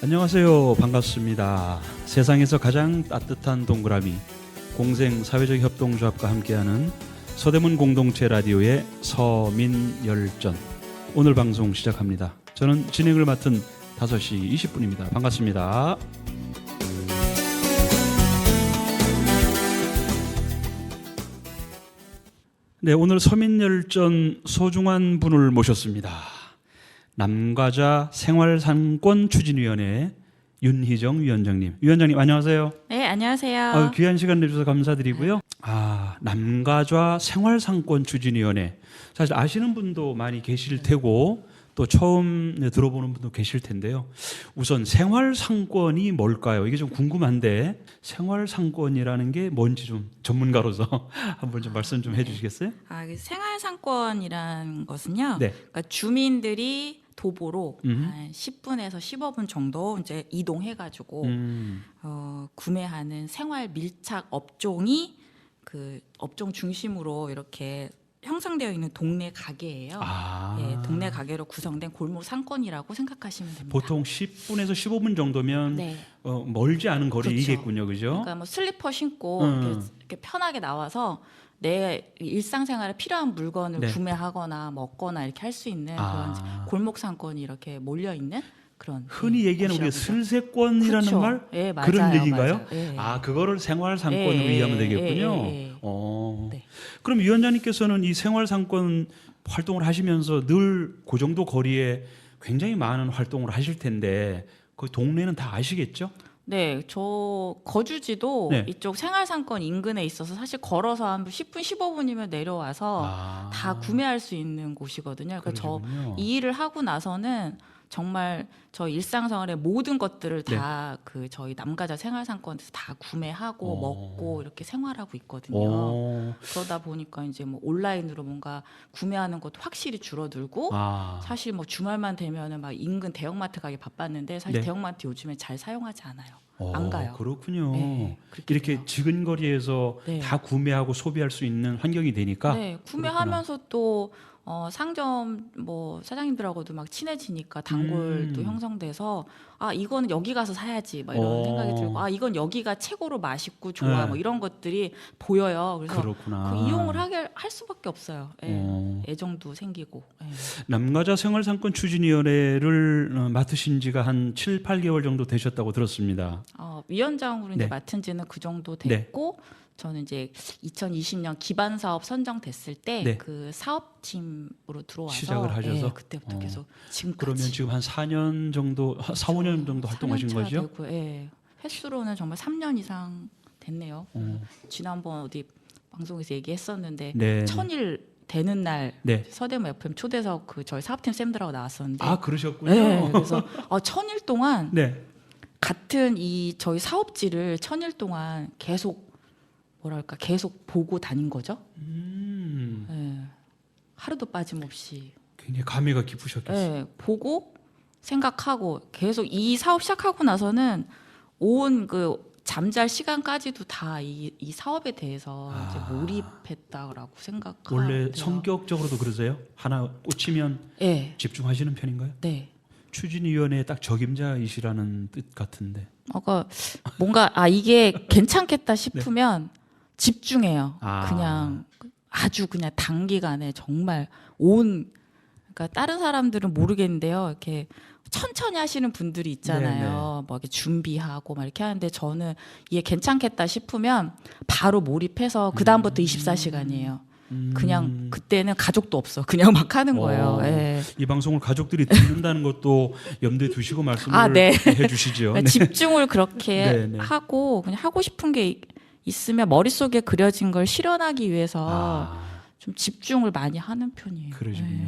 안녕하세요. 반갑습니다. 세상에서 가장 따뜻한 동그라미 공생 사회적 협동조합과 함께하는 서대문 공동체 라디오의 서민열전 오늘 방송 시작합니다. 저는 진행을 맡은 5시 20분입니다. 반갑습니다. 네, 오늘 서민열전 소중한 분을 모셨습니다. 남가자 생활상권 추진위원회 윤희정 위원장님. 위원장님 안녕하세요. 네, 안녕하세요. 귀한 시간 내주셔서 감사드리고요. 남가자 생활상권 추진위원회. 사실 아시는 분도 많이 계실 테고 또 처음 들어보는 분도 계실 텐데요. 우선 생활상권이 뭘까요? 이게 좀 궁금한데 생활상권이라는 게 뭔지 좀 전문가로서 한번 좀 말씀 좀 해주시겠어요? 생활상권이란 것은요. 네. 그러니까 주민들이 도보로 한 10분에서 15분 정도 이제 이동해가지고 구매하는 생활 밀착 업종이 그 업종 중심으로 이렇게 형성되어 있는 동네 가게예요. 예, 동네 가게로 구성된 골목 상권이라고 생각하시면 됩니다. 보통 10분에서 15분 정도면 네. 멀지 않은 거리이겠군요, 그죠? 그러니까 뭐 슬리퍼 신고 이렇게 편하게 나와서 내 일상생활에 필요한 물건을 네. 구매하거나 먹거나 이렇게 할 수 있는 그런 골목 상권이 이렇게 몰려 있는 그런 흔히 얘기하는 우리가 슬세권이라는 그렇죠. 말 예, 맞아요, 그런 얘기인가요? 맞아요. 예. 그거를 생활상권으로 이해하면 되겠군요. 예. 네. 그럼 위원장님께서는 이 생활상권 활동을 하시면서 늘 그 정도 거리에 굉장히 많은 활동을 하실 텐데 그 동네는 다 아시겠죠? 네, 저 거주지도 네. 이쪽 생활상권 인근에 있어서 사실 걸어서 한 10분, 15분이면 내려와서 다 구매할 수 있는 곳이거든요. 그러니까 저 이 일을 하고 나서는 정말 저 일상생활의 모든 것들을 다 그 저희 남가자 생활상권에서 다 구매하고 먹고 이렇게 생활하고 있거든요. 그러다 보니까 이제 뭐 온라인으로 뭔가 구매하는 것도 확실히 줄어들고 사실 뭐 주말만 되면은 막 인근 대형마트 가기 바빴는데 사실 네. 대형마트 요즘에 잘 사용하지 않아요. 안 가요. 그렇군요. 네, 그렇게 이렇게 돼요. 지근 거리에서 네. 다 구매하고 소비할 수 있는 환경이 되니까 네, 구매하면서 또 상점 뭐 사장님들하고도 막 친해지니까 단골도 형성돼서 이거는 여기 가서 사야지 막 이런 생각이 들고 이건 여기가 최고로 맛있고 좋아 네. 뭐 이런 것들이 보여요. 그래서 그렇구나. 그 이용을 할 수밖에 없어요. 예, 애정도 생기고. 예. 남가자 생활상권 추진위원회를 맡으신 지가 한 7, 8개월 정도 되셨다고 들었습니다. 위원장으로 이제 네. 맡은 지는 그 정도 됐고 저는 이제 2020년 기반 사업 선정됐을 때 그 사업팀으로 들어와서 시작을 하셔서? 그때부터 계속 지금까지. 그러면 지금 한 4년 정도, 4, 5년 정도 활동하신 4년 차 거죠? 되고, 예. 횟수로는 정말 3년 이상 됐네요. 지난번 어디 방송에서 얘기했었는데 네. 1000일 되는 날 네. 서대문 FM 초대석 그 저희 사업팀 쌤들하고 나왔었는데 그러셨군요. 네, 그래서 1000일 동안 네. 같은 이 저희 사업지를 1000일 동안 계속 보고 다닌 거죠. 네. 하루도 빠짐없이. 굉장히 감회가 깊으셨겠어요. 네, 보고 생각하고 계속 이 사업 시작하고 나서는 온 그 잠잘 시간까지도 다 이 사업에 대해서 이제 몰입했다라고 생각하고. 원래 성격적으로도 그러세요? 하나 꽂히면 네. 집중하시는 편인가요? 네. 추진위원회의 딱 적임자이시라는 뜻 같은데. 뭔가 이게 괜찮겠다 싶으면 집중해요. 그냥 아주 그냥 단기간에 정말 그러니까 다른 사람들은 모르겠는데요. 이렇게 천천히 하시는 분들이 있잖아요. 뭐 이렇게 준비하고 막 이렇게 하는데 저는 이게 괜찮겠다 싶으면 바로 몰입해서 그 다음부터 24시간이에요. 그냥 그때는 가족도 없어. 그냥 막 하는 거예요. 예. 이 방송을 가족들이 듣는다는 것도 염두에 두시고 말씀을 네. 해주시죠. 그러니까 집중을 그렇게 네. 하고 그냥 하고 싶은 게 있으면 머릿속에 그려진 걸 실현하기 위해서 좀 집중을 많이 하는 편이에요. 그러시군요.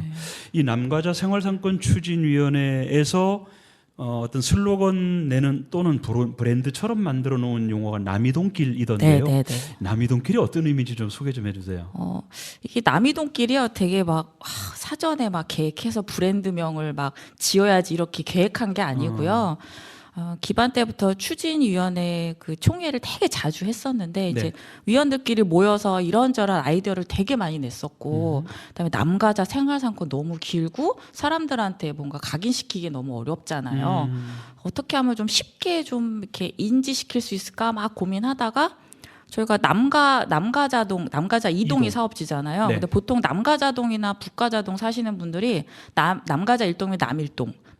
이 남가자 생활상권 추진위원회에서 어떤 슬로건 내는 또는 브랜드처럼 만들어 놓은 용어가 남이동길이던데요. 네. 남이동길이 어떤 의미인지 좀 소개 좀 해주세요. 이게 남이동길이요. 되게 막 사전에 막 계획해서 브랜드명을 막 지어야지 이렇게 계획한 게 아니고요. 기반 때부터 추진위원회 그 총회를 되게 자주 했었는데 이제 네. 위원들끼리 모여서 이런저런 아이디어를 되게 많이 냈었고 그다음에 남가자 생활상권 너무 길고 사람들한테 뭔가 각인시키기 너무 어렵잖아요. 어떻게 하면 좀 쉽게 좀 이렇게 인지시킬 수 있을까 막 고민하다가 저희가 남가자 이동이 이동. 사업지잖아요. 네. 근데 보통 남가자동이나 북가자동 사시는 분들이 남가자 1동이면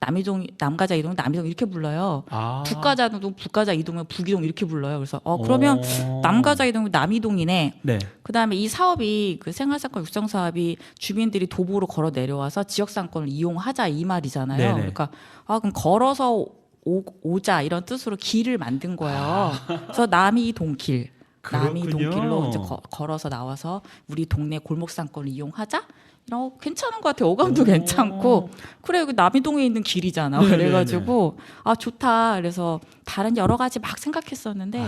남일동, 남가자 2동이면 남이동 이렇게 불러요. 아. 북가자동, 북가자 2동이면 북이동 이렇게 불러요. 그래서 그러면 남가자 2동이면 남이동이네. 네. 그다음에 이 사업이 그 생활상권 육성 사업이 주민들이 도보로 걸어 내려와서 지역 상권을 이용하자 이 말이잖아요. 네네. 그러니까 그럼 걸어서 오자 이런 뜻으로 길을 만든 거예요. 그래서 남이동길. 남이 그렇군요. 동길로 이제 걸어서 나와서 우리 동네 골목 상권을 이용하자. 이런 거 괜찮은 것 같아요. 어감도 괜찮고 그래 여기 남이동에 있는 길이잖아. 네네네. 그래가지고 좋다. 그래서 다른 여러 가지 막 생각했었는데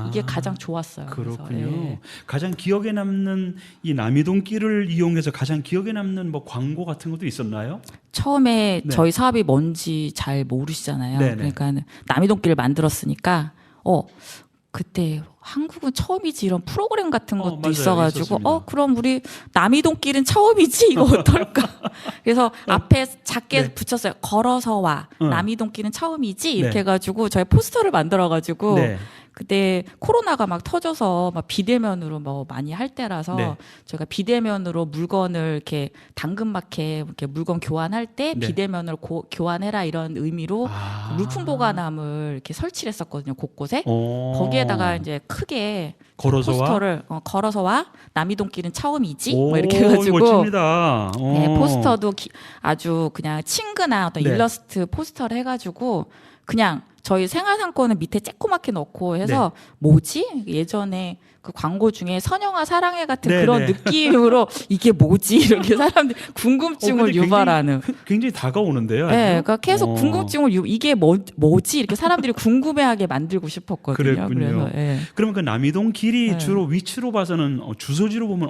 이게 가장 좋았어요. 그렇군요. 그래서, 예. 가장 기억에 남는 이 남이동길을 이용해서 가장 기억에 남는 뭐 광고 같은 것도 있었나요? 처음에 네. 저희 사업이 뭔지 잘 모르시잖아요. 네네. 그러니까 남이동길을 만들었으니까 그때 한국은 처음이지 이런 프로그램 같은 것도 맞아요. 있어가지고 있었습니다. 그럼 우리 남이동길은 처음이지 이거 어떨까? 그래서 앞에 작게 네. 붙였어요. 걸어서 와 남이동길은 처음이지 이렇게 네. 해가지고 저희 포스터를 만들어가지고 네. 그때 코로나가 막 터져서 막 비대면으로 뭐 많이 할 때라서 네. 저희가 비대면으로 물건을 이렇게 당근마켓 이렇게 물건 교환할 때 네. 비대면으로 교환해라 이런 의미로 물품 보관함을 이렇게 설치를 했었거든요. 곳곳에. 거기에다가 이제 크게 걸어서 와? 포스터를 걸어서 와 남이동길은 처음이지 오, 뭐 이렇게 해가지고 멋집니다. 네, 포스터도 아주 그냥 친근한 어떤 네. 일러스트 포스터를 해가지고 그냥 저희 생활상권은 밑에 쬐꼬맣게 넣고 해서 네. 뭐지? 예전에 그 광고 중에 선영아 사랑해 같은 네, 그런 네. 느낌으로 이게 뭐지? 이렇게 사람들이 궁금증을 근데 유발하는. 굉장히 다가오는데요. 아주? 네, 그러니까 계속 궁금증을 이게 뭐지? 이렇게 사람들이 궁금해하게 만들고 싶었거든요. 그랬군요. 그래서 예. 그러면 그 남이동 길이 네. 주로 위치로 봐서는 주소지로 보면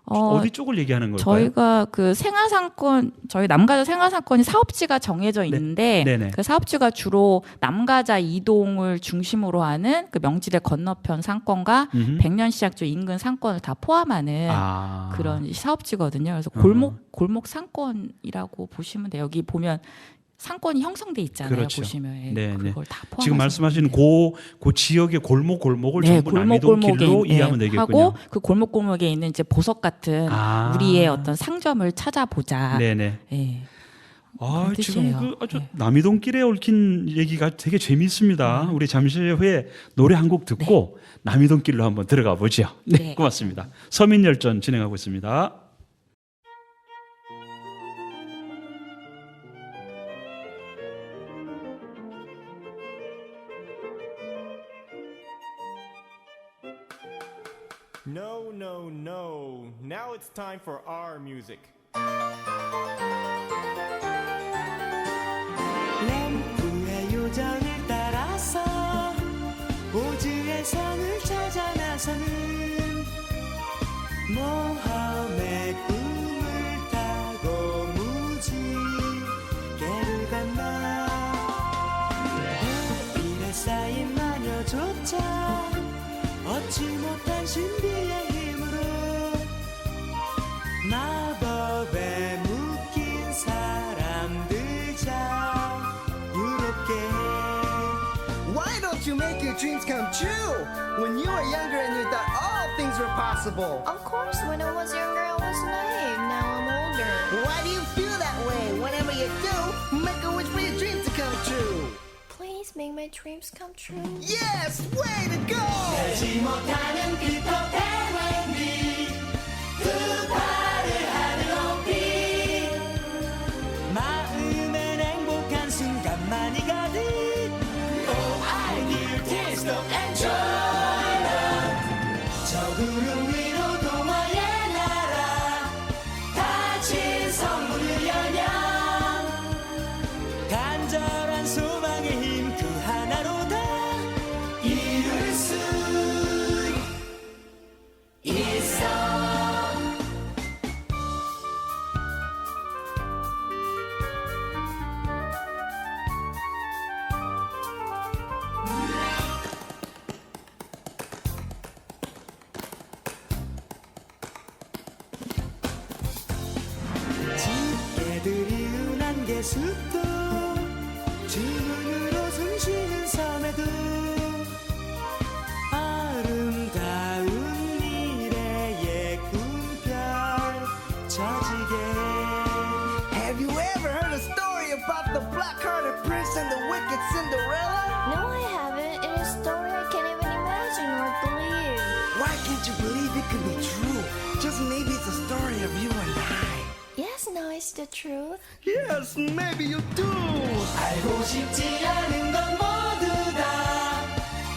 어디 쪽을 얘기하는 걸까요? 저희가 그 생활상권 저희 남가자 생활상권이 사업지가 정해져 있는데 네네. 그 사업지가 주로 남가자 이동을 중심으로 하는 그 명지대 건너편 상권과 백년시장 쪽 인근 상권을 다 포함하는 그런 사업지거든요. 그래서 골목 상권이라고 보시면 돼요. 여기 보면 상권이 형성돼 있잖아요. 그렇죠. 보시면 네, 그걸 다 포함해서 지금 말씀하시는 그 지역의 골목을 네, 전부 남이동 길로 이해하면 되겠군요. 하고 그 골목에 있는 이제 보석 같은 우리의 어떤 상점을 찾아보자. 네네. 네. 지금 뜻이에요. 그 아주 네. 남이동길에 얽힌 얘기가 되게 재미있습니다. 우리 잠시 후에 노래 한 곡 듣고 남이동길로 한번 들어가 보죠. 네, 네. 고맙습니다. 서민열전 진행하고 있습니다. No, no, no. Now it's time for our music. 램프의 요정을 따라서 오즈의 성을 찾아 나서는 모험의 꿈을 타고 무지개를 건너 일에 쌓인 마녀조차 얻지 못한 신비의 힘으로 마법에 묶인 사람들 자유롭게 Why don't you make your dreams come true? When you were younger and you thought all things were possible. Of course, when I was younger, I was naive. Now I'm older. Why do you feel that way? Whenever you do, make a wish for your dreams to come true. Please make my dreams come true. Yes, way to go! 알지 못하는 그토 대왕이 두 발을 하늘 높이 마음엔 행복한 순간만이 가득 Oh, I need a taste of enjoyment 저 구름 위로 동화의 나라 다친 선물을 여냥 간절한 소망의 힘 그 하나로 다 이룰 수 있어 숲도 주문으로 숨쉬는 섬에도 아름다운 미래의 꿈별 젖지게 Have you ever heard a story about the black-hearted prince and the wicked Cinderella? No, I haven't. It is a story I can't even imagine or believe. Why can't you believe it could be true? Just maybe it's a story of you and I. Yes, no, it's the truth. Yes, maybe you do. 알고 싶지 않은 건 모두 다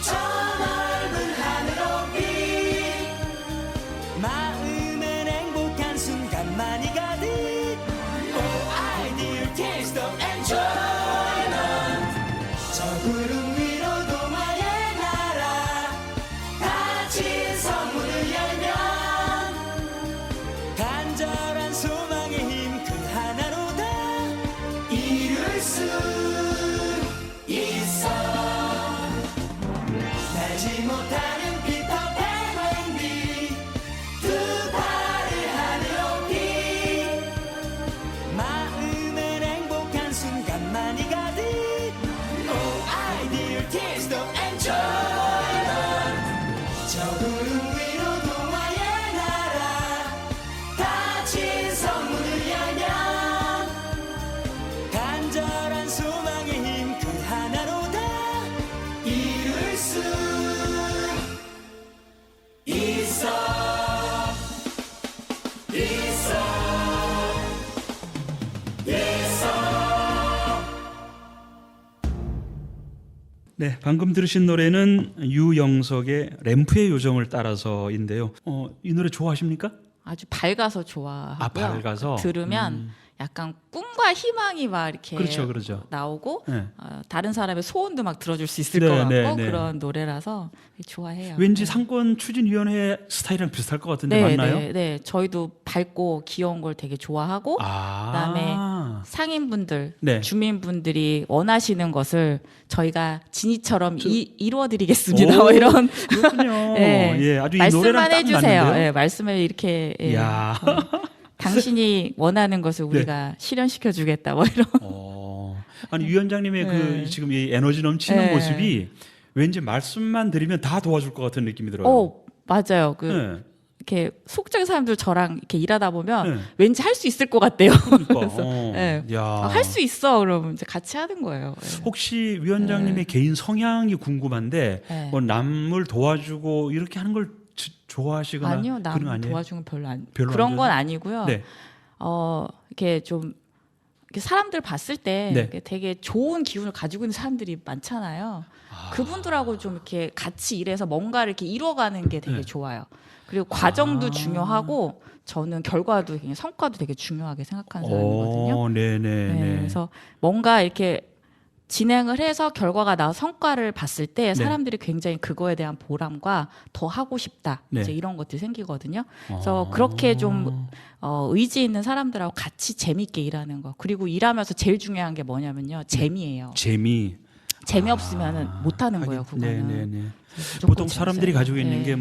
저 넓은 하늘 높이 마음엔 행복한 순간만이 가득 Oh, ideal taste of enjoyment 저 구름 위로 동화의 나라 닫힌 선문을 열면 간절한 소망의 힘 그 하나로 다 이룰 수 있어 날지 못하는 피터팬 웬디 두 발을 하늘 높이 마음엔 행복한 순간만이 가득 Oh, ideal taste of enjoyment 저 구름 위로 동화의 나라 닫힌 선문을 열면 간절한 소망의 힘 그 하나로 다 이룰 수 있어 있어 네, 방금 들으신 노래는 유영석의 램프의 요정을 따라서인데요. 이 노래 좋아하십니까? 아주 밝아서 좋아하고요. 아, 밝아서? 들으면 약간 꿈과 희망이 막 이렇게 그렇죠, 그렇죠. 나오고 네. 다른 사람의 소원도 막 들어줄 수 있을 네, 것 같고 네, 네. 그런 노래라서 좋아해요. 왠지 네. 상권 추진위원회 스타일이랑 비슷할 것 같은데 맞나요? 네, 네. 저희도 밝고 귀여운 걸 되게 좋아하고 그다음에 상인분들, 네. 주민분들이 원하시는 것을 저희가 지니처럼 이루어드리겠습니다. 오, 뭐 이런 그렇군요. 네. 예, 아주 이 노래랑 말씀만 딱 해주세요. 맞는데요? 예, 말씀을 이렇게 이야. 당신이 원하는 것을 우리가 실현시켜 주겠다. 뭐 이런. 아니 위원장님의 네. 그 지금 이 에너지 넘치는 네. 모습이 왠지 말씀만 드리면 다 도와줄 것 같은 느낌이 들어요. 맞아요. 네. 이렇게 속적인 사람들 저랑 이렇게 일하다 보면 네. 왠지 할 수 있을 것 같대요. 그러니까. 그래서 야. 할 수 있어. 그러면 이제 같이 하는 거예요. 예. 혹시 위원장님의 개인 성향이 궁금한데 네. 뭐 남을 도와주고 이렇게 하는 걸 좋아하시거나 아니요, 그런 거 남 아니에요? 도와주는 별로 별로 그런 안 건 좋아해요? 아니고요. 네. 이렇게 좀 이렇게 사람들 봤을 때 네. 이렇게 되게 좋은 기운을 가지고 있는 사람들이 많잖아요. 그분들하고 좀 이렇게 같이 일해서 뭔가를 이렇게 이뤄가는 게 되게 네. 좋아요. 그리고 과정도 중요하고 저는 결과도 성과도 되게 중요하게 생각하는 사람이거든요. 네네. 네, 그래서 뭔가 이렇게 진행을 해서 결과가 나와 성과를 봤을 때 사람들이 굉장히 그거에 대한 보람과 더 하고 싶다 네. 이제 이런 것들이 생기거든요. 그래서 그렇게 좀 의지 있는 사람들하고 같이 재밌게 일하는 거. 그리고 일하면서 제일 중요한 게 뭐냐면요, 재미예요. 재미없으면은 못 하는 거예요, 그거는. 네네네. 무조건 보통 사람들이 재밌어요. 가지고 있는 네. 게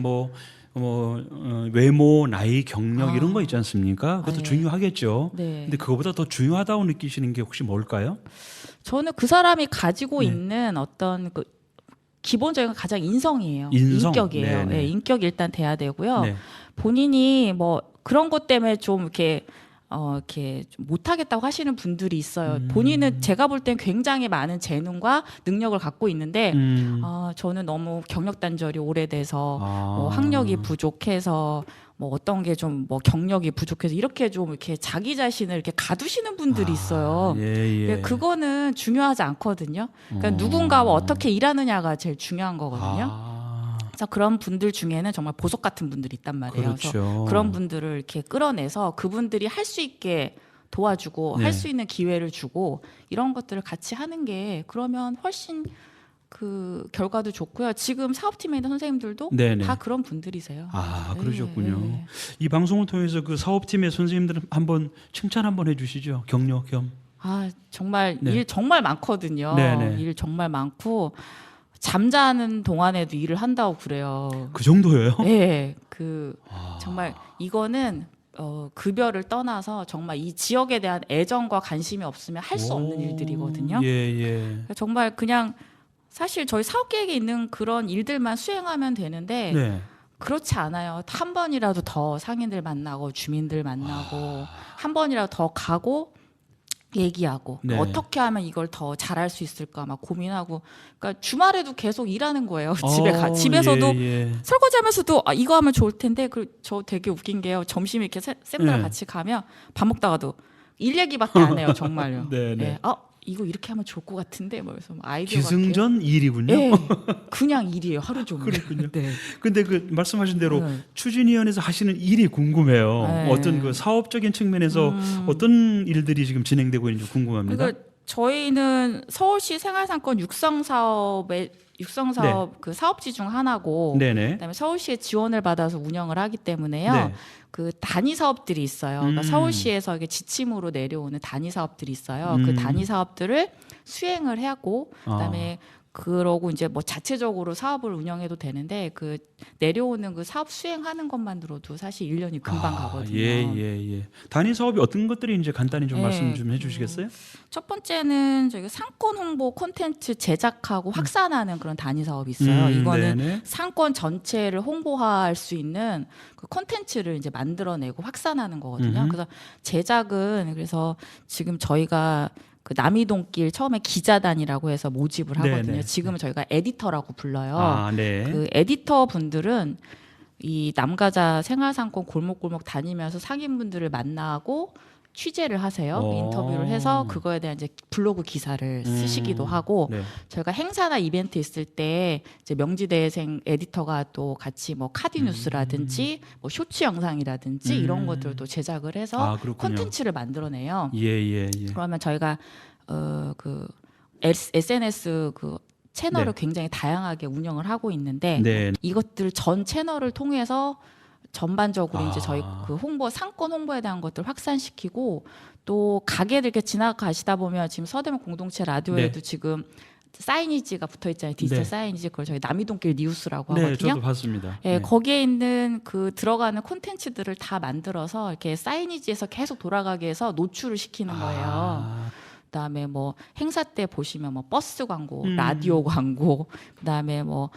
외모, 나이, 경력 이런 거 있지 않습니까? 그것도 네. 중요하겠죠. 네. 근데 그거보다 더 중요하다고 느끼시는 게 혹시 뭘까요? 저는 그 사람이 가지고 네. 있는 어떤 그 기본적인 가장 인성이에요. 인성? 인격이에요. 네네. 네, 인격이 일단 돼야 되고요. 네. 본인이 뭐 그런 것 때문에 좀 이렇게 좀 못하겠다고 하시는 분들이 있어요. 본인은 제가 볼 땐 굉장히 많은 재능과 능력을 갖고 있는데 저는 너무 경력 단절이 오래돼서 뭐 학력이 부족해서 뭐 어떤 게 좀 뭐 경력이 부족해서 이렇게 좀 이렇게 자기 자신을 이렇게 가두시는 분들이 있어요. 예. 그거는 중요하지 않거든요. 그러니까 누군가와 어떻게 일하느냐가 제일 중요한 거거든요. 그래서 그런 분들 중에는 정말 보석 같은 분들이 있단 말이에요. 그렇죠. 그래서 그런 분들을 이렇게 끌어내서 그분들이 할 수 있게 도와주고 네. 할 수 있는 기회를 주고 이런 것들을 같이 하는 게 그러면 훨씬 그 결과도 좋고요. 지금 사업팀에 있는 선생님들도 네네. 다 그런 분들이세요. 네, 그러셨군요. 네. 이 방송을 통해서 그 사업팀의 선생님들 한번 칭찬 한번 해주시죠. 격려 겸. 정말 네. 일 정말 많거든요. 네네. 일 정말 많고 잠자는 동안에도 일을 한다고 그래요. 그 정도예요? 네, 정말 이거는 급여를 떠나서 정말 이 지역에 대한 애정과 관심이 없으면 할 수 없는 일들이거든요. 예. 정말 그냥 사실 저희 사업 계획에 있는 그런 일들만 수행하면 되는데 네. 그렇지 않아요. 한 번이라도 더 상인들 만나고 주민들 만나고 한 번이라도 더 가고 얘기하고 네. 어떻게 하면 이걸 더 잘할 수 있을까 막 고민하고 그러니까 주말에도 계속 일하는 거예요. 집에서도 예. 설거지하면서도 이거 하면 좋을 텐데 저 되게 웃긴 게요. 점심에 이렇게 쌤들랑 네. 같이 가면 밥 먹다가도 일 얘기밖에 안 해요. 정말요. 네. 예. 이거 이렇게 하면 좋을 것 같은데 뭐 그래서 아이디어 기승전 일이군요. 예, 그냥 일이에요. 하루 종일. 그렇군요. 네. 근데 그 말씀하신 대로 네. 추진위원회에서 하시는 일이 궁금해요. 네. 어떤 그 사업적인 측면에서 어떤 일들이 지금 진행되고 있는지 궁금합니다. 그러니까 저희는 서울시 생활상권 육성 사업 그 사업지 중 하나고 네네. 그다음에 서울시의 지원을 받아서 운영을 하기 때문에요. 네. 그 단위 사업들이 있어요. 그러니까 서울시에서 이게 지침으로 내려오는 단위 사업들이 있어요. 그 단위 사업들을 수행을 하고 그다음에 그러고 이제 뭐 자체적으로 사업을 운영해도 되는데 그 내려오는 그 사업 수행하는 것만으로도 사실 1년이 금방 가거든요. 예. 단위 사업이 어떤 것들이 이제 간단히 좀 네. 말씀 좀 해주시겠어요? 첫 번째는 저희가 상권 홍보 콘텐츠 제작하고 확산하는 그런 단위 사업이 있어요. 이거는 네네. 상권 전체를 홍보할 수 있는 그 콘텐츠를 이제 만들어내고 확산하는 거거든요. 그래서 제작은 그래서 지금 저희가 그 남이동길 처음에 기자단이라고 해서 모집을 하거든요. 네네. 지금은 저희가 에디터라고 불러요. 네. 그 에디터 분들은 이 남가자 생활상권 골목골목 다니면서 상인분들을 만나고 취재를 하세요. 인터뷰를 해서 그거에 대한 이제 블로그 기사를 쓰시기도 하고 네. 저희가 행사나 이벤트 있을 때 이제 명지대생 에디터가 또 같이 뭐 카디뉴스라든지 뭐 쇼츠 영상이라든지 이런 것들도 제작을 해서 그렇군요. 콘텐츠를 만들어내요. 예. 그러면 저희가 그 SNS 그 채널을 네. 굉장히 다양하게 운영을 하고 있는데 네. 이것들 전 채널을 통해서 전반적으로 이제 저희 그 상권 홍보에 대한 것들 확산시키고 또 가게들 이렇게 지나가시다 보면 지금 서대문 공동체 라디오에도 네. 지금 사이니지가 붙어 있잖아요. 디지털 네. 사이니지 그걸 저희 남이동길 뉴스라고 네, 하거든요. 저도 봤습니다. 예, 거기에 있는 그 들어가는 콘텐츠들을 다 만들어서 이렇게 사이니지에서 계속 돌아가게 해서 노출을 시키는 거예요. 그다음에 뭐 행사 때 보시면 뭐 버스 광고, 라디오 광고, 그다음에 뭐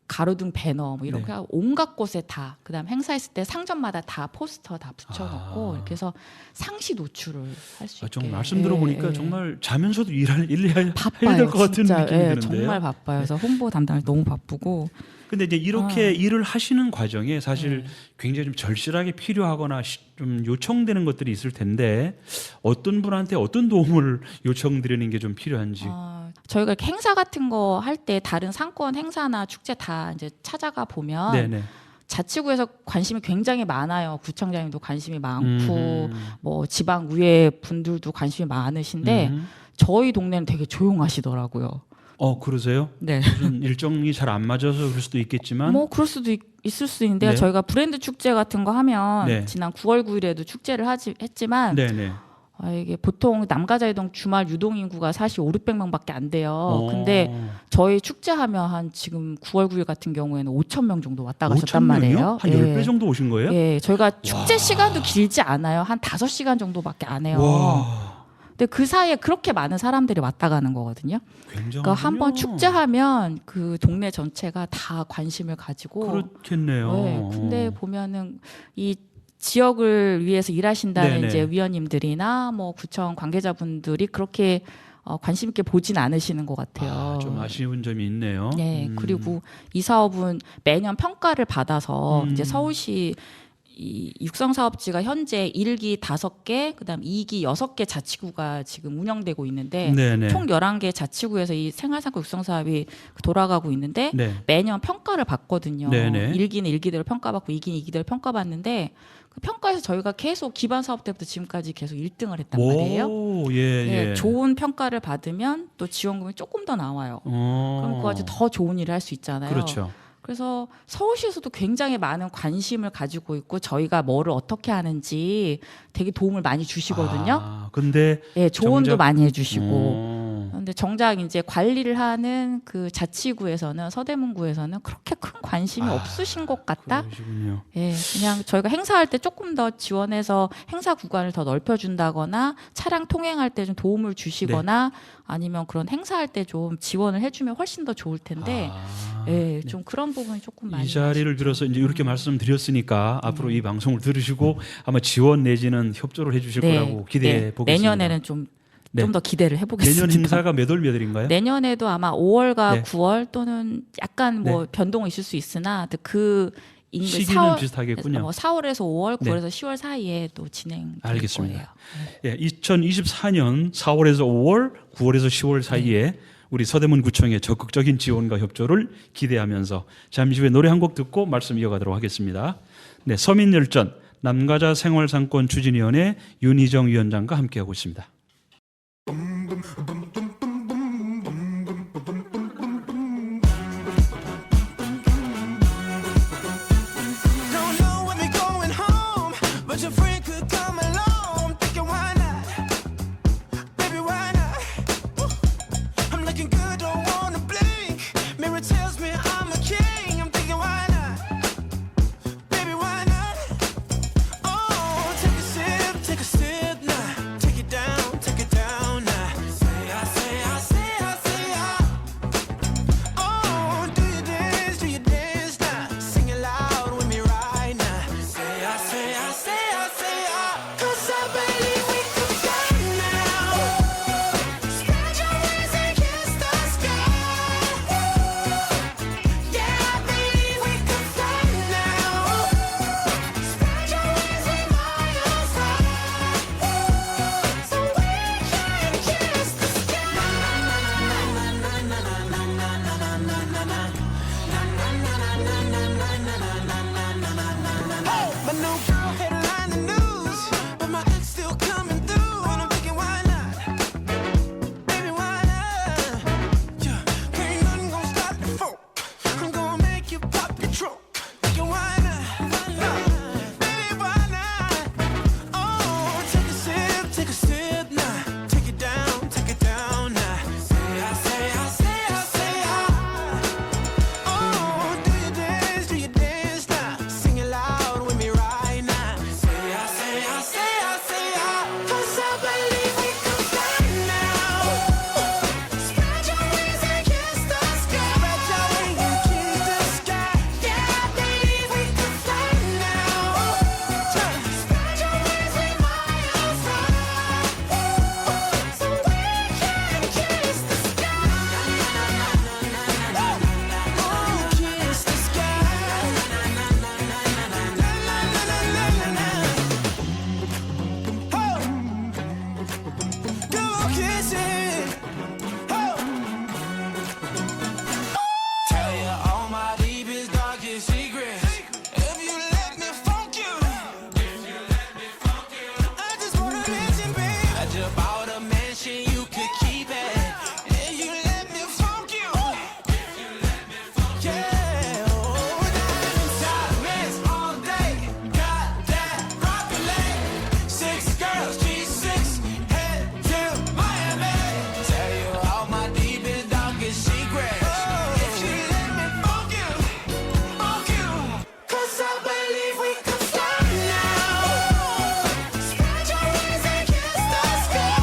가로등 배너 뭐 이렇게 하고 온갖 곳에 다 그다음 행사했을 때 상점마다 다 포스터 다 붙여놓고 이렇게 해서 상시 노출을 할 수 있게. 좀 말씀 들어보니까 예. 정말 자면서도 일해야 될 바빠요. 것 같은 진짜. 느낌이 예, 드는데요. 정말 바빠요. 그래서 홍보 담당을 너무 바쁘고. 근데 이제 이렇게 일을 하시는 과정에 사실 굉장히 좀 절실하게 필요하거나 좀 요청되는 것들이 있을 텐데 어떤 분한테 어떤 도움을 요청드리는 게 좀 필요한지. 저희가 이렇게 행사 같은 거 할 때 다른 상권 행사나 축제 다 이제 찾아가 보면 네네. 자치구에서 관심이 굉장히 많아요. 구청장님도 관심이 많고 뭐 지방 의회 분들도 관심이 많으신데 저희 동네는 되게 조용하시더라고요. 그러세요? 네. 무슨 일정이 잘 안 맞아서 그럴 수도 있겠지만. 뭐 그럴 수도 있을 수 있는데요. 네. 저희가 브랜드 축제 같은 거 하면 네. 지난 9월 9일에도 축제를 했지만 네네. 이게 보통 남가자이동 주말 유동 인구가 사실 5,600명밖에 안 돼요. 근데 저희 축제하면 한 지금 9월 9일 같은 경우에는 5,000명 정도 왔다 가셨단 5,000명이요? 말이에요. 한 10배 정도 오신 거예요? 예, 저희가 축제 시간도 길지 않아요. 한 5시간 정도밖에 안 해요. 와. 근데 그 사이에 그렇게 많은 사람들이 왔다 가는 거거든요. 굉장히. 그러니까 한번 축제하면 그 동네 전체가 다 관심을 가지고. 그렇겠네요. 네, 근데 보면은 이 지역을 위해서 일하신다는 네네. 이제 위원님들이나 뭐 구청 관계자분들이 그렇게 관심 있게 보진 않으시는 것 같아요. 좀 아쉬운 점이 있네요. 네, 그리고 이 사업은 매년 평가를 받아서 이제 서울시 이 육성 사업지가 현재 1기 5개, 그다음 2기 6개 자치구가 지금 운영되고 있는데 네네. 총 11개 자치구에서 이 생활상권 육성 사업이 돌아가고 있는데 네. 매년 평가를 받거든요. 네네. 1기는 1기대로 평가받고 2기는 2기대로 평가받는데 그 평가에서 저희가 계속 기반 사업 때부터 지금까지 계속 1등을 했단 말이에요. 예, 좋은 평가를 받으면 또 지원금이 조금 더 나와요. 그럼 그거 가지고 더 좋은 일을 할 수 있잖아요. 그렇죠. 그래서 서울시에서도 굉장히 많은 관심을 가지고 있고 저희가 뭐를 어떻게 하는지 되게 도움을 많이 주시거든요. 근데 예, 조언도 정작- 많이 해주시고. 근데 정작 이제 관리를 하는 그 자치구에서는 서대문구에서는 그렇게 큰 관심이 없으신 것 같다. 그러시군요. 예, 그냥 저희가 행사할 때 조금 더 지원해서 행사 구간을 더 넓혀준다거나 차량 통행할 때 좀 도움을 주시거나 아니면 그런 행사할 때 좀 지원을 해주면 훨씬 더 좋을 텐데, 예, 좀 그런 부분이 조금 많이. 이 자리를 빌어서 이제 이렇게 말씀드렸으니까 앞으로 이 방송을 들으시고 아마 지원 내지는 협조를 해주실 거라고 기대해 보겠습니다. 내년에는 좀 더 기대를 해보겠습니다. 내년 행사가 몇 월인가요? 내년에도 아마 5월과 네. 9월 또는 약간 뭐 변동이 있을 수 있으나 그 인근 시기는 비슷하겠군요. 4월에서 5월, 네. 9월에서 10월 사이에 또 진행될 알겠습니다. 거예요. 예, 2024년 4월에서 5월, 9월에서 10월 사이에 우리 서대문구청의 적극적인 지원과 협조를 기대하면서 잠시 후에 노래 한 곡 듣고 말씀 이어가도록 하겠습니다. 네, 서민열전 남가자 생활상권 추진위원회 윤희정 위원장과 함께하고 있습니다. Don't know when we're going home, but your friend could come along. Thinking why not? Baby, why not? I'm looking good, don't wanna blink. Mirror tells me I'm a king. I'm thinking why not? Baby, why not? Oh, take a sip now. Take it down now. Say I. Oh, do you dance now? Sing it loud with me right now. Say I. 'Cause I believe we could fly now. Spread your wings and kiss the sky. Yeah, I believe we could fly now. Spread your wings and miles high, so we can kiss the sky. My new girl headline the news, but my ex still coming through, and I'm thinking why not? Baby, why not? Yeah, ain't nothing gonna stop the folk. I'm gonna make you pop your trunk. Thinking why not? Baby, why not? Oh, take a sip now. Take it down now. Say I. Oh, do you dance now? Sing it loud with me right now. Say I. 'Cause I believe we could fly now. Spread your wings and kiss the sky. Yeah, I believe we could fly now. Spread your wings and miles high, so we can kiss the sky. Oh, kiss the sky. Go kiss it. Tell you all my deepest, darkest secrets. If you let me funk you. I just wanna mention, babe, I just bought a mansion, you could keep it. If you let me funk you. Yeah, oh, diamonds all day. Got that rocket 6 girls, G6, head to Miami. Tell you all my deepest, darkest secrets. If you let me funk you. 'Cause I believe we could fly now. Spread your wings and kiss the sky.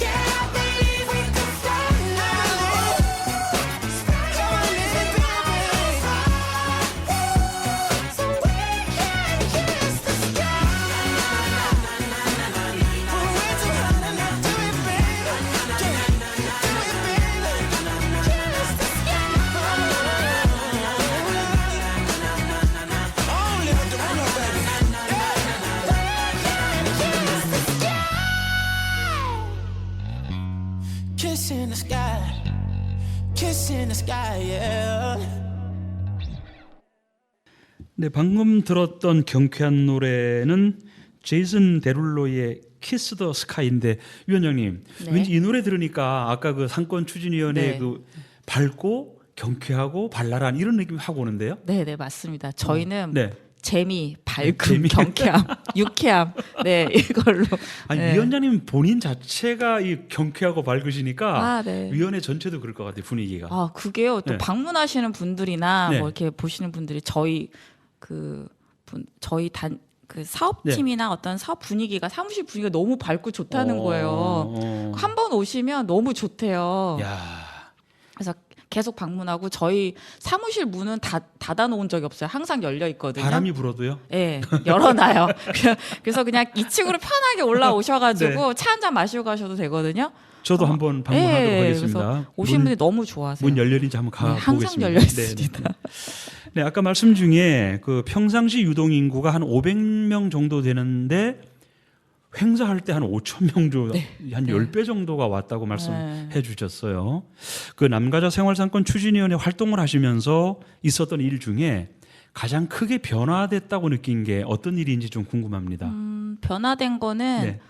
Yeah, I believe we could fly now. Spread your wings and miles high, so we can kiss the sky. We're together now, do it, baby. Do it, baby. Kiss the sky. Only with the real baby. Kiss in the sky. Kiss in the sky, yeah. 네, 방금 들었던 경쾌한 노래는 제이슨 데룰로의 키스 더 스카이인데 위원장님 네. 왠지 이 노래 들으니까 아까 그 상권 추진위원회 네. 그 밝고 경쾌하고 발랄한 이런 느낌이 확 오는데요. 네, 맞습니다. 저희는 네. 재미, 밝음, 재미. 경쾌함, 유쾌함, 네 이걸로. 아니 네. 위원장님 본인 자체가 이 경쾌하고 밝으시니까 아, 네. 위원회 전체도 그럴 것 같아요 분위기가. 아 그게요. 또 네. 방문하시는 분들이나 네. 뭐 이렇게 보시는 분들이 저희 저희 그 사업팀이나 어떤 사업 분위기가 사무실 분위기가 너무 밝고 좋다는 거예요. 한 번 오시면 너무 좋대요. 야. 그래서 계속 방문하고 저희 사무실 문은 닫아놓은 적이 없어요. 항상 열려 있거든요. 바람이 불어도요? 네, 열어놔요. 그래서 그냥 2층으로 편하게 올라오셔가지고 네. 차 한 잔 마시고 가셔도 되거든요. 저도 한번 방문하도록 네, 하겠습니다. 그래서 오신 분들이 너무 좋아하세요. 문 열렸는지 한번 가 네, 항상 보겠습니다. 열려 있습니다. 네, 네. 네, 아까 말씀 중에 그 평상시 유동 인구가 한 500명 정도 되는데 행사할 때 한 5,000명 정도, 한 10배 정도가 왔다고 말씀해 주셨어요. 그 남가자 생활상권 추진위원회 활동을 하시면서 있었던 일 중에 가장 크게 변화됐다고 느낀 게 어떤 일인지 좀 궁금합니다. 변화된 거는 네.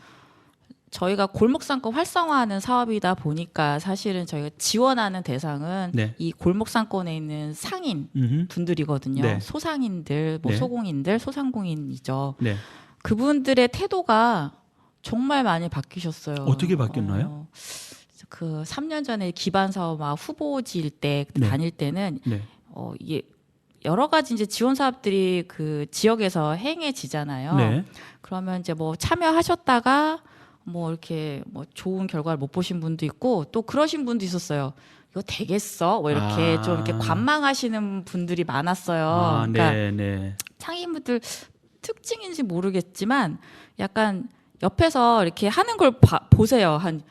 저희가 골목상권 활성화하는 사업이다 보니까 사실은 저희가 지원하는 대상은 네. 이 골목상권에 있는 상인 음흠. 분들이거든요. 네. 소상인들, 뭐 네. 소공인들, 소상공인이죠. 네. 그분들의 태도가 정말 많이 바뀌셨어요. 어떻게 바뀌었나요? 그 3년 전에 기반 사업 막 후보지일 때 네. 다닐 때는 네. 이게 여러 가지 이제 지원 사업들이 그 지역에서 행해지잖아요. 네. 그러면 이제 뭐 참여하셨다가 뭐 이렇게 뭐 좋은 결과를 못 보신 분도 있고 또 그러신 분도 있었어요. 이거 되겠어? 뭐 이렇게 좀 이렇게 관망하시는 분들이 많았어요. 아, 그러니까 네, 네. 창의인분들 특징인지 모르겠지만 약간 옆에서 이렇게 하는 걸 보세요. 한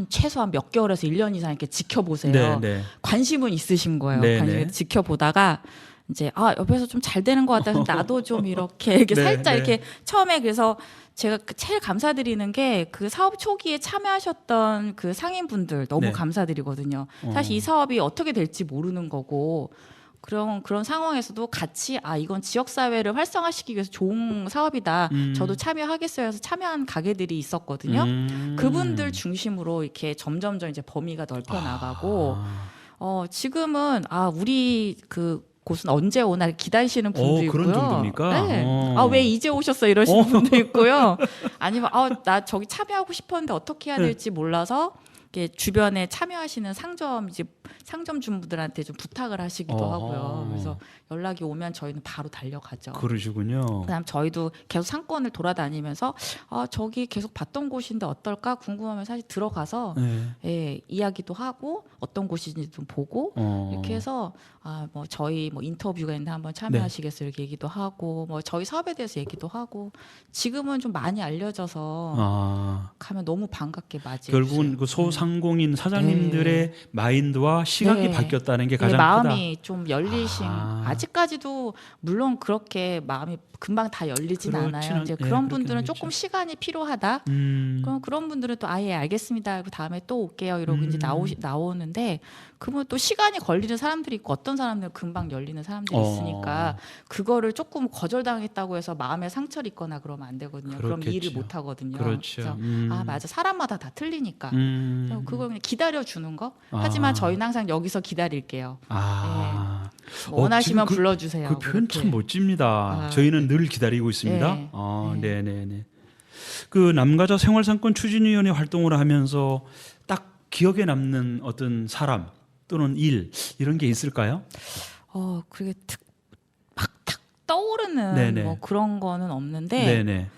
최소한 몇 개월에서 1년 이상 이렇게 지켜보세요. 네, 네. 관심은 있으신 거예요. 네, 관심 네. 지켜보다가 이제 옆에서 좀 잘 되는 것 같아서 나도 좀 이렇게 네, 살짝 네. 이렇게 처음에 그래서 제가 제일 감사드리는 게 그 사업 초기에 참여하셨던 그 상인분들 너무 네. 감사드리거든요. 사실 이 사업이 어떻게 될지 모르는 거고 그런 상황에서도 같이 이건 지역 사회를 활성화시키기 위해서 좋은 사업이다. 저도 참여하겠어요. 해서 참여한 가게들이 있었거든요. 그분들 중심으로 이렇게 점점점 이제 범위가 넓혀 나가고 지금은 우리 그 곳은 언제 오나 기다리시는 분도 있고요. 그런 정도입니까? 네. 왜 이제 오셨어 이러시는 분도 있고요. 아니면 나 저기 참여하고 싶었는데 어떻게 해야 될지 몰라서 이렇게 주변에 참여하시는 상점 주부들한테 좀 부탁을 하시기도 하고요. 그래서 연락이 오면 저희는 바로 달려가죠. 그러시군요. 그다음 저희도 계속 상권을 돌아다니면서 저기 계속 봤던 곳인데 어떨까 궁금하면 사실 들어가서 네. 이야기도 하고 어떤 곳인지 좀 보고 이렇게 해서 뭐 저희 뭐 인터뷰가 있는데 한번 참여하시겠어요 이렇게 얘기도 하고 뭐 저희 사업에 대해서 얘기도 하고 지금은 좀 많이 알려져서 가면 너무 반갑게 맞이해 결국은 주세요. 그 소상공인 사장님들의 마인드와 시각이 네. 바뀌었다는 게 네, 가장 마음이 좀 열리신 아. 아직까지도 물론 그렇게 마음이 금방 다 열리진 않아요. 이제 그런 그렇게 분들은 아니죠. 조금 시간이 필요하다. 크다. 그럼 그런 분들은 또 아예 알겠습니다. 그 다음에 또 올게요. 이러고 이제 나오는데 그러면 또 시간이 걸리는 사람들이 있고 어떤 사람들은 금방 열리는 사람들이 있으니까 그거를 조금 거절당했다고 해서 마음에 상처를 입거나 그러면 안 되거든요. 그럼 그렇겠죠. 일을 못 하거든요. 그렇죠. 그래서 맞아 사람마다 다 틀리니까 그걸 그냥 기다려 주는 거. 하지만 저희는 항상 여기서 기다릴게요. 원하시면 지금 불러주세요. 그 표현 참 그렇게. 멋집니다. 저희는 늘 기다리고 있습니다. 네. 네. 그 남가자 생활상권 추진위원회 활동을 하면서 딱 기억에 남는 어떤 사람 또는 일 이런 게 있을까요? 그게 탁 떠오르는 네네. 뭐 그런 거는 없는데 네네.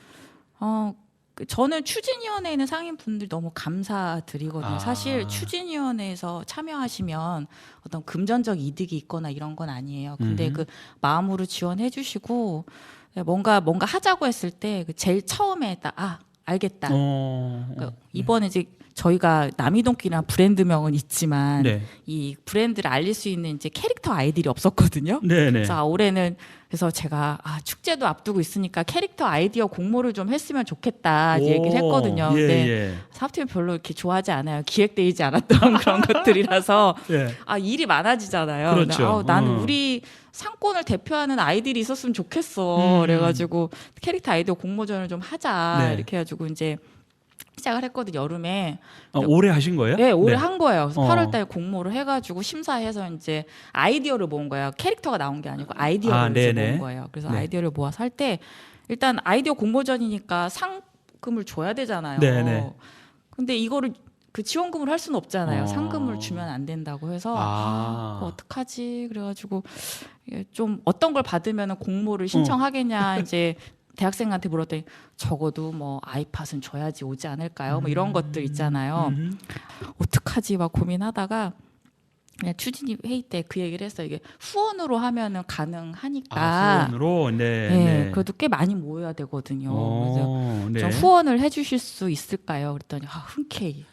저는 추진위원회에 있는 상인분들 너무 감사드리거든요. 사실 추진위원회에서 참여하시면 어떤 금전적 이득이 있거나 이런 건 아니에요. 근데 그 마음으로 지원해 주시고 뭔가 하자고 했을 때 제일 처음에 딱 알겠다. 그러니까 이번에 이제 저희가 남이동길이나 브랜드명은 있지만 네. 이 브랜드를 알릴 수 있는 이제 캐릭터 아이들이 없었거든요. 네네. 그래서 올해는 그래서 제가 축제도 앞두고 있으니까 캐릭터 아이디어 공모를 좀 했으면 좋겠다 얘기를 했거든요. 근데 사업팀이 별로 이렇게 좋아하지 않아요. 기획되지 않았던 그런 것들이라서 일이 많아지잖아요. 그렇죠. 나는 우리 상권을 대표하는 아이들이 있었으면 좋겠어. 그래가지고 캐릭터 아이디어 공모전을 좀 하자 이렇게 해가지고 이제 시작을 했거든요. 여름에. 올해 하신 거예요? 네, 올해 한 거예요. 그래서 어. 8월달에 공모를 해가지고 심사해서 이제 아이디어를 모은 거예요. 캐릭터가 나온 게 아니고 아이디어를 이제 네네. 모은 거예요. 그래서 네. 아이디어를 모아서 할 때 일단 아이디어 공모전이니까 상금을 줘야 되잖아요. 네네. 근데 이거를 그 지원금을 할 수는 없잖아요. 어. 상금을 주면 안 된다고 해서 그거 아. 어떡하지? 그래가지고 좀 어떤 걸 받으면 공모를 신청하겠냐 이제 대학생한테 물었더니 적어도 뭐 아이팟은 줘야지 오지 않을까요? 뭐 이런 것들 있잖아요. 어떡하지? 막 고민하다가 그냥 추진위 회의 때 그 얘기를 했어요. 이게 후원으로 하면은 가능하니까. 후원으로 네. 네, 그래도 꽤 많이 모여야 되거든요. 그래서 네. 좀 후원을 해주실 수 있을까요? 그랬더니 흔쾌히.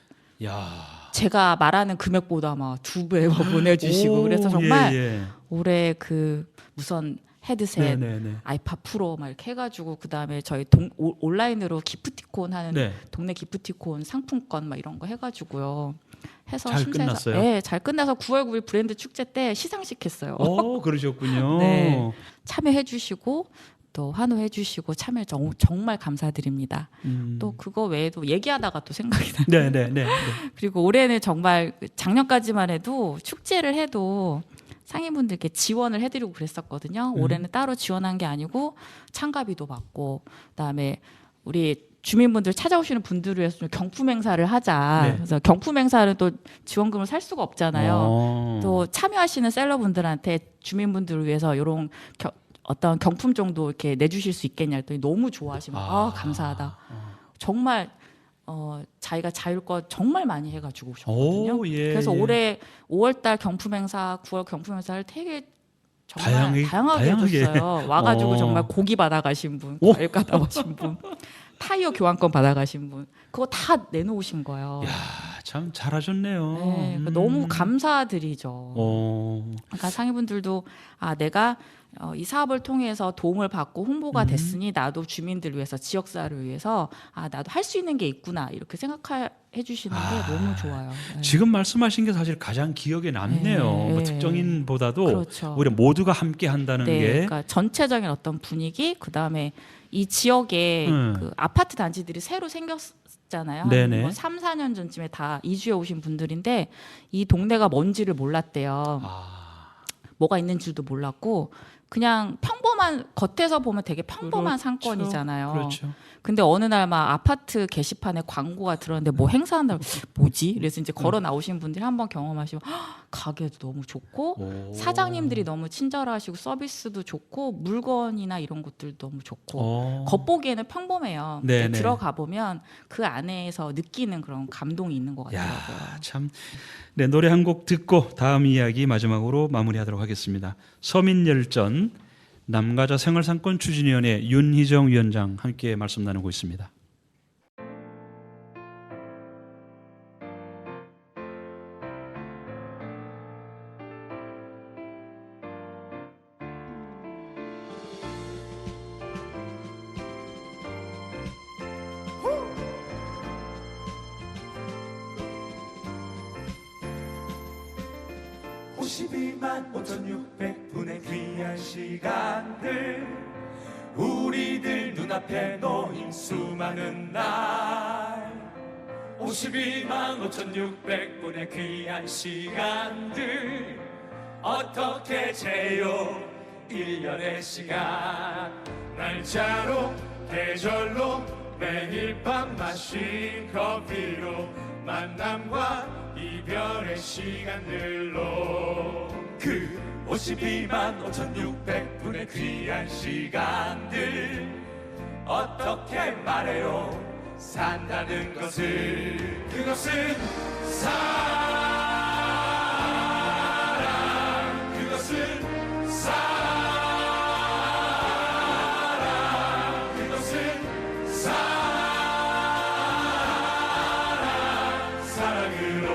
야. 제가 말하는 금액보다 막 2배 보내주시고 그래서 정말 예. 올해 그 무선 헤드셋, 네네네. 아이팟 프로 막 이렇게 해가지고 그 다음에 저희 온라인으로 기프티콘 하는 네. 동네 기프티콘 상품권 막 이런 거 해가지고요. 해서 잘 심사해서 끝났어요? 네, 잘 끝나서 9월 9일 브랜드 축제 때 시상식 했어요. 그러셨군요. 네. 참여해주시고 또 환호해주시고 참여 정말 감사드립니다. 또 그거 외에도 얘기하다가 또 생각이 나요. 네네네. 그리고 올해는 정말 작년까지만 해도 축제를 해도 상인분들께 지원을 해드리고 그랬었거든요. 올해는 따로 지원한 게 아니고 참가비도 받고 그다음에 우리 주민분들 찾아오시는 분들을 위해서 좀 경품 행사를 하자. 네. 그래서 경품 행사는 또 지원금을 살 수가 없잖아요. 또 참여하시는 셀러분들한테 주민분들을 위해서 이런 어떤 경품 정도 이렇게 내주실 수 있겠냐 했더니 너무 좋아하시면 감사하다. 정말 자기가 자율권 정말 많이 해가지고 오셨거든요. 예, 그래서 예. 올해 5월달 경품 행사, 9월 경품 행사를 되게 정말 다양하게 다양하게 해줬어요. 와가지고 어. 정말 고기 받아가신 분, 오. 과일 받아가신 분, 타이어 교환권 받아가신 분, 그거 다 내놓으신 거예요. 야, 참 잘하셨네요. 네, 그러니까 너무 감사드리죠. 그러니까 상인분들도 내가 이 사업을 통해서 도움을 받고 홍보가 됐으니 나도 주민들을 위해서 지역사회를 위해서 나도 할 수 있는 게 있구나 이렇게 생각해 주시는 게 너무 좋아요. 네. 지금 말씀하신 게 사실 가장 기억에 남네요. 네, 뭐 네. 특정인보다도 그렇죠. 우리 모두가 함께 한다는 네, 게 그러니까 전체적인 어떤 분위기, 그 다음에 이 지역에 그 아파트 단지들이 새로 생겼잖아요. 네네. 한 3, 4년 전쯤에 다 이주해 오신 분들인데 이 동네가 뭔지를 몰랐대요. 뭐가 있는 줄도 몰랐고 그냥 평범한 겉에서 보면 되게 평범한 상권이잖아요. 그렇죠. 근데 어느 날 막 아파트 게시판에 광고가 들었는데 뭐 행사한다고 뭐지? 그래서 이제 걸어 나오신 분들이 한번 경험하시면 가게도 너무 좋고 사장님들이 너무 친절하시고 서비스도 좋고 물건이나 이런 것들도 너무 좋고 겉보기에는 평범해요. 근데 네네. 들어가 보면 그 안에서 느끼는 그런 감동이 있는 것 같더라고요. 야, 참. 네, 노래 한 곡 듣고 다음 이야기 마지막으로 마무리하도록 하겠습니다. 서민열전 남가자 생활상권 추진위원회 윤희정 위원장 함께 말씀 나누고 있습니다. 귀한 시간들 우리들 눈앞에 놓인 수많은 날 52만 5,600분의 귀한 시간들 어떻게 재요 1년의 시간 날짜로 계절로 매일 밤 마신 커피로 만남과 이별의 시간들로 그 52만 5,600분의 귀한 시간들 어떻게 말해요 산다는 것을 그것은 사랑 그것은 사랑 그것은 사랑으로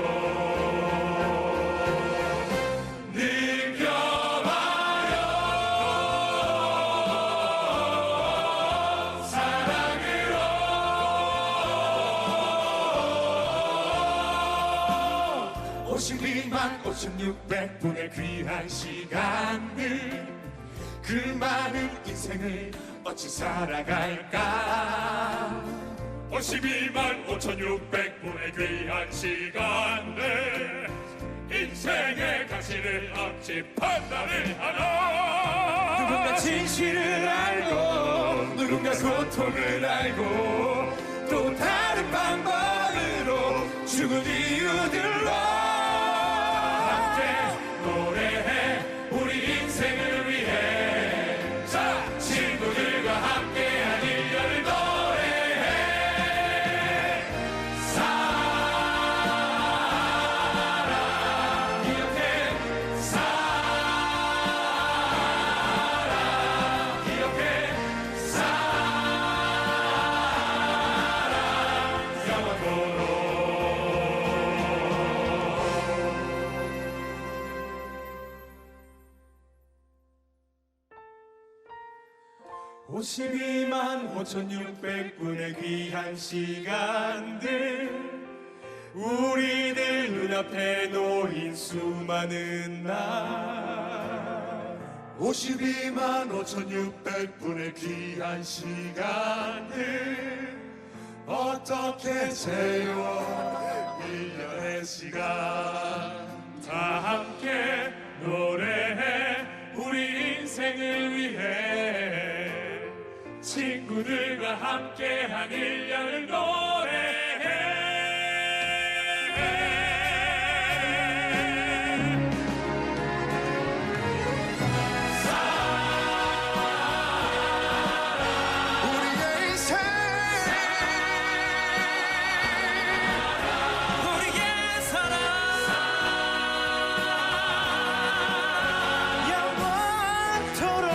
느껴봐요 52만 5,600분의 귀한 시간들 그 많은 인생을 어찌 살아갈까 52만 5,600분의 귀한 시간들 인생의 가치를 앞지 판단을 하나 누군가 진실을 알고 누군가 고통을 알고 또 다른 방법으로 죽은 이유들로 함께 노래해 우리 인생을 위해 자 친구들과 함께한 1년을 노래해 사랑 기억해 사랑 기억해 사랑 영원토록 52만 5,600분의 귀한 시간들 우리들 눈앞에 놓인 수많은 날 52만 5,600분의 귀한 시간들 어떻게 채워 1년의 시간 다 함께 노래해 우리 인생을 위해 친구들과 함께한 1년을 노래해 우리의 인생 우리의 사랑 영원토록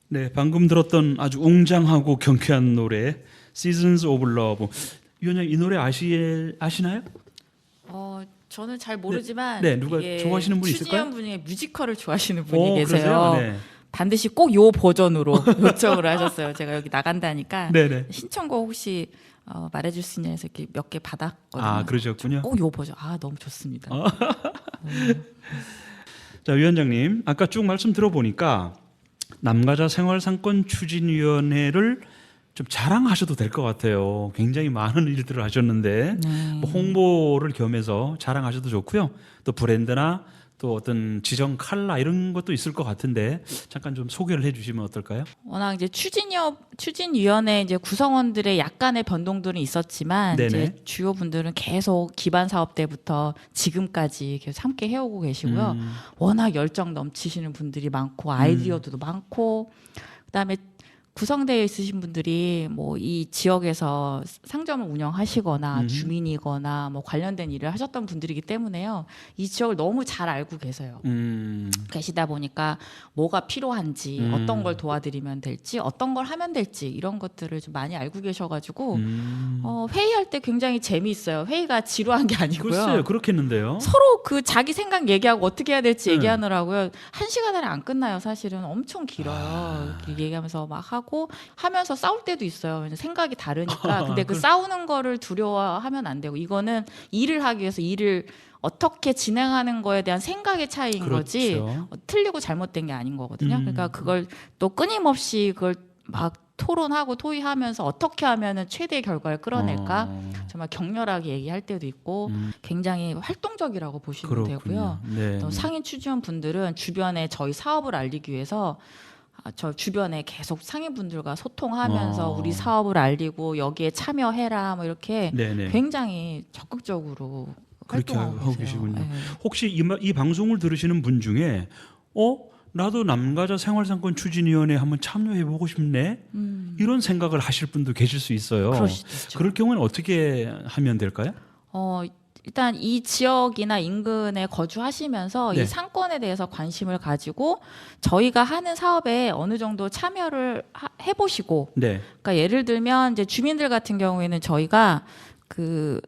네, 방금 들었던 아주 웅장하고 경쾌한 노래 Seasons of Love. 위원장 이 노래 아시나요? 저는 잘 모르지만 네, 누가 이게 좋아하시는 분이 있을까요? 추진연 분이 뮤지컬을 좋아하시는 분이 계세요. 그러세요? 네. 반드시 꼭 요 버전으로 요청을 하셨어요. 제가 여기 나간다니까 네네. 신청곡 혹시 말해줄 수 있냐 해서 이렇게 몇 개 받았거든요. 아, 그러셨군요. 꼭 요 버전. 아, 너무 좋습니다. 자, 위원장님, 아까 쭉 말씀 들어보니까 남가자 생활상권 추진위원회를 좀 자랑하셔도 될 것 같아요. 굉장히 많은 일들을 하셨는데 뭐 홍보를 겸해서 자랑하셔도 좋고요. 또 브랜드나 또 어떤 지정 칼라 이런 것도 있을 것 같은데 잠깐 좀 소개를 해주시면 어떨까요? 워낙 이제 추진위원회 이제 구성원들의 약간의 변동들은 있었지만 네네. 이제 주요 분들은 계속 기반 사업 때부터 지금까지 계속 함께 해오고 계시고요. 워낙 열정 넘치시는 분들이 많고 아이디어도 많고 그다음에 구성되어 있으신 분들이 뭐 이 지역에서 상점을 운영하시거나 주민이거나 뭐 관련된 일을 하셨던 분들이기 때문에요. 이 지역을 너무 잘 알고 계세요. 계시다 보니까 뭐가 필요한지 어떤 걸 도와드리면 될지 어떤 걸 하면 될지 이런 것들을 좀 많이 알고 계셔가지고 회의할 때 굉장히 재미있어요. 회의가 지루한 게 아니고요. 글쎄요, 그렇겠는데요. 서로 그 자기 생각 얘기하고 어떻게 해야 될지 얘기하느라고요. 1시간 안에 안 끝나요. 사실은 엄청 길어요. 얘기하면서 막 하고 하면서 싸울 때도 있어요. 왜냐면 생각이 다르니까. 근데 그 싸우는 거를 두려워하면 안 되고 이거는 일을 하기 위해서 일을 어떻게 진행하는 거에 대한 생각의 차이인 그렇죠. 거지 틀리고 잘못된 게 아닌 거거든요. 그러니까 그걸 또 끊임없이 그걸 막 토론하고 토의하면서 어떻게 하면은 최대의 결과를 끌어낼까 정말 격렬하게 얘기할 때도 있고 굉장히 활동적이라고 보시면 그렇군요. 되고요. 네, 또 네. 상인 추지원 분들은 주변에 저희 사업을 알리기 위해서 저 주변에 계속 상인분들과 소통하면서 어. 우리 사업을 알리고 여기에 참여해라 뭐 이렇게 네네. 굉장히 적극적으로 그렇게 활동하고 하고 계세요. 계시군요. 네. 혹시 이 방송을 들으시는 분 중에 나도 남가자 생활상권 추진위원회 한번 참여해보고 싶네 이런 생각을 하실 분도 계실 수 있어요. 그럴 수도 있죠. 그럴 경우는 어떻게 하면 될까요? 일단 이 지역이나 인근에 거주하시면서 네. 이 상권에 대해서 관심을 가지고 저희가 하는 사업에 어느 정도 참여를 해보시고, 네. 그러니까 예를 들면 이제 주민들 같은 경우에는 저희가 그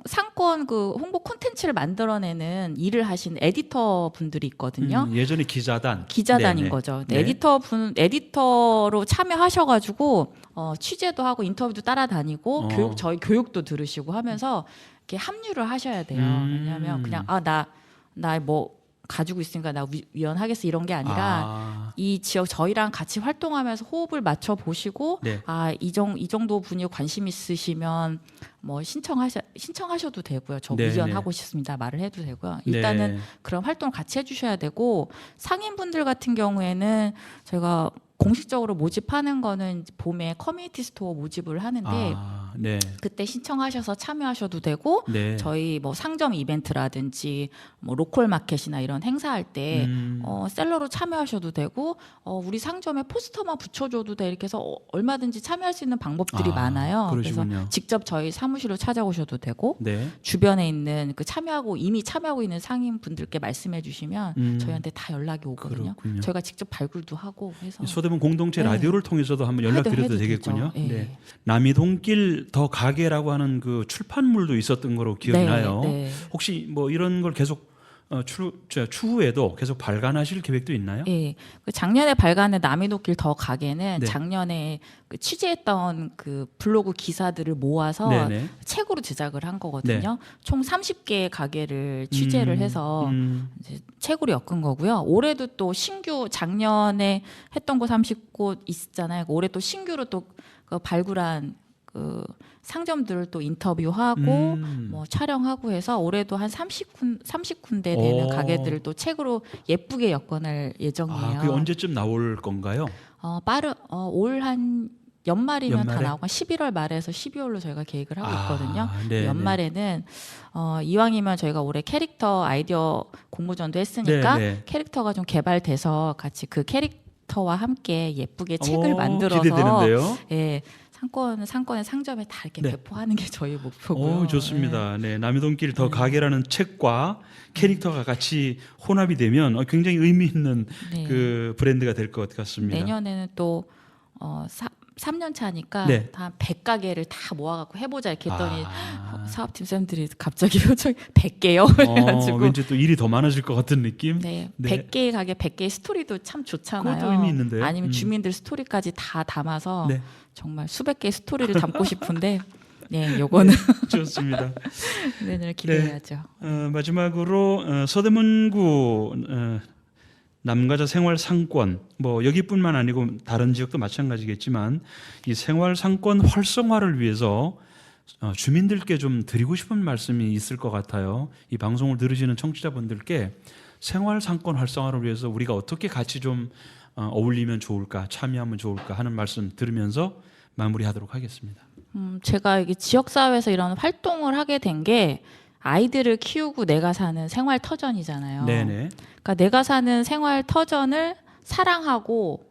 상권 그 홍보 콘텐츠를 만들어내는 일을 하신 에디터 분들이 있거든요. 예전에 기자단인 기자단인 거죠. 네. 에디터로 참여하셔가지고 취재도 하고 인터뷰도 따라다니고 저희 교육도 들으시고 하면서 이렇게 합류를 하셔야 돼요. 왜냐하면 그냥 나 뭐 가지고 있으니까 나 위원하겠어 이런 게 아니라 이 지역 저희랑 같이 활동하면서 호흡을 맞춰 보시고 네. 이 정도 분이 관심 있으시면 뭐 신청하셔도 되고요. 저 네, 위원하고 싶습니다. 말을 해도 되고요. 일단은 네. 그런 활동을 같이 해주셔야 되고 상인분들 같은 경우에는 저희가 공식적으로 모집하는 거는 봄에 커뮤니티 스토어 모집을 하는데 네. 그때 신청하셔서 참여하셔도 되고 네. 저희 뭐 상점 이벤트라든지 뭐 로컬 마켓이나 이런 행사할 때 셀러로 참여하셔도 되고 우리 상점에 포스터만 붙여줘도 돼 이렇게 해서 얼마든지 참여할 수 있는 방법들이 많아요. 그러시군요. 그래서 직접 저희 사무실로 찾아오셔도 되고 네. 주변에 있는 그 이미 참여하고 있는 상인분들께 말씀해 주시면 저희한테 다 연락이 오거든요. 그렇군요. 저희가 직접 발굴도 하고 해서 소대문 공동체 네. 라디오를 통해서도 한번 연락드려도 해도 되겠군요. 되죠. 예. 네. 남이동길 더 가게라고 하는 그 출판물도 있었던 거로 기억이 네, 나요. 네. 혹시 뭐 이런 걸 계속 추후에도 계속 발간하실 계획도 있나요? 예, 그 작년에 발간한 남이도길 더 가게는 네. 작년에 그 취재했던 그 블로그 기사들을 모아서 네네. 책으로 제작을 한 거거든요. 총 30개의 가게를 취재를 해서 이제 책으로 엮은 거고요. 올해도 또 신규 작년에 했던 곳 30곳 있잖아요. 올해 또 신규로 또 그 발굴한 그 상점들을 또 인터뷰하고 뭐 촬영하고 해서 올해도 한 30군데 되는 오. 가게들을 또 책으로 예쁘게 엮어낼 예정이에요. 그게 언제쯤 나올 건가요? 올 한 연말이면 다 연말에? 나오고 11월 말에서 12월로 저희가 계획을 하고 있거든요. 네, 연말에는 이왕이면 저희가 올해 캐릭터 아이디어 공모전도 했으니까 네, 네. 캐릭터가 좀 개발돼서 같이 그 캐릭터와 함께 예쁘게 책을 만들어서 기대되는데요. 예, 상권의 상점에 다 이렇게 네. 배포하는 게 저희 목표고요. 좋습니다. 네, 남이동길 더 가게라는 책과 캐릭터가 같이 혼합이 되면 굉장히 의미 있는 네. 그 브랜드가 될 것 같습니다. 내년에는 또 3년 차니까 네. 다 100가게를 다 모아갖고 해보자 이렇게 했더니 사업팀 쌤들이 갑자기 표정이 100개요. 그래가지고 왠지 또 일이 더 많아질 것 같은 느낌. 네, 네. 100개의 가게 100개의 스토리도 참 좋잖아요. 그것도 의미 있는데요. 아니면 주민들 스토리까지 다 담아서 네. 정말 수백 개의 스토리를 담고 싶은데 네, 요거는 좋습니다. 내년을 기대해야죠. 마지막으로 서대문구 남가자 생활 상권 뭐 여기뿐만 아니고 다른 지역도 마찬가지겠지만 이 생활 상권 활성화를 위해서 주민들께 좀 드리고 싶은 말씀이 있을 것 같아요. 이 방송을 들으시는 청취자분들께 생활 상권 활성화를 위해서 우리가 어떻게 같이 좀 어울리면 좋을까, 참여하면 좋을까 하는 말씀 들으면서 마무리하도록 하겠습니다. 제가 이게 지역사회에서 이런 활동을 하게 된 게 아이들을 키우고 내가 사는 생활 터전이잖아요. 네네. 그러니까 내가 사는 생활 터전을 사랑하고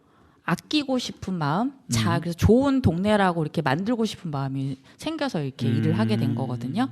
아끼고 싶은 마음, 그래서 좋은 동네라고 이렇게 만들고 싶은 마음이 생겨서 이렇게 일을 하게 된 거거든요.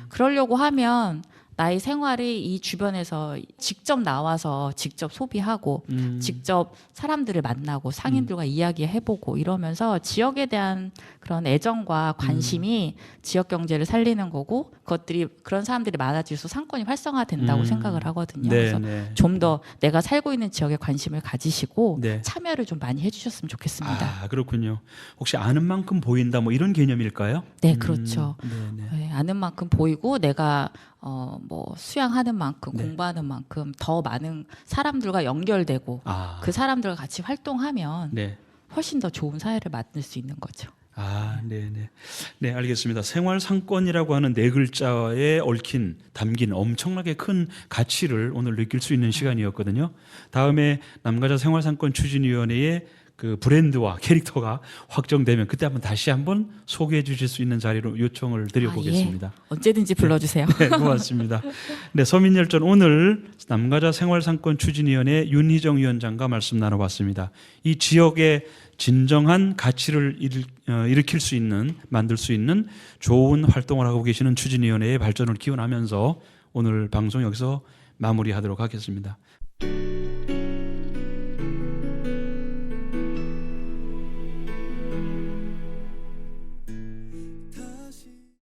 그러려고 하면 나의 생활이 이 주변에서 직접 나와서 직접 소비하고 직접 사람들을 만나고 상인들과 이야기해보고 이러면서 지역에 대한 그런 애정과 관심이 지역 경제를 살리는 거고 그것들이 그런 사람들이 많아질수록 상권이 활성화된다고 생각을 하거든요. 네, 그래서 네. 좀 더 내가 살고 있는 지역에 관심을 가지시고 네. 참여를 좀 많이 해주셨으면 좋겠습니다. 그렇군요. 혹시 아는 만큼 보인다 뭐 이런 개념일까요? 네, 그렇죠. 네네. 네, 아는 만큼 보이고 내가 뭐 수양하는 만큼 네. 공부하는 만큼 더 많은 사람들과 연결되고 그 사람들과 같이 활동하면 네. 훨씬 더 좋은 사회를 만들 수 있는 거죠. 네네. 네, 알겠습니다. 생활상권이라고 하는 네 글자에 얽힌, 담긴 엄청나게 큰 가치를 오늘 느낄 수 있는 시간이었거든요. 다음에 남가자 생활상권 추진위원회의 그 브랜드와 캐릭터가 확정되면 그때 다시 한번 소개해 주실 수 있는 자리로 요청을 드려보겠습니다. 예. 언제든지 불러주세요. 네, 고맙습니다. 네, 서민열전 오늘 남가자 생활상권 추진위원회 윤희정 위원장과 말씀 나눠봤습니다. 이 지역의 진정한 가치를 일으킬 수 있는, 만들 수 있는 좋은 활동을 하고 계시는 추진위원회의 발전을 기원하면서 오늘 방송 여기서 마무리하도록 하겠습니다.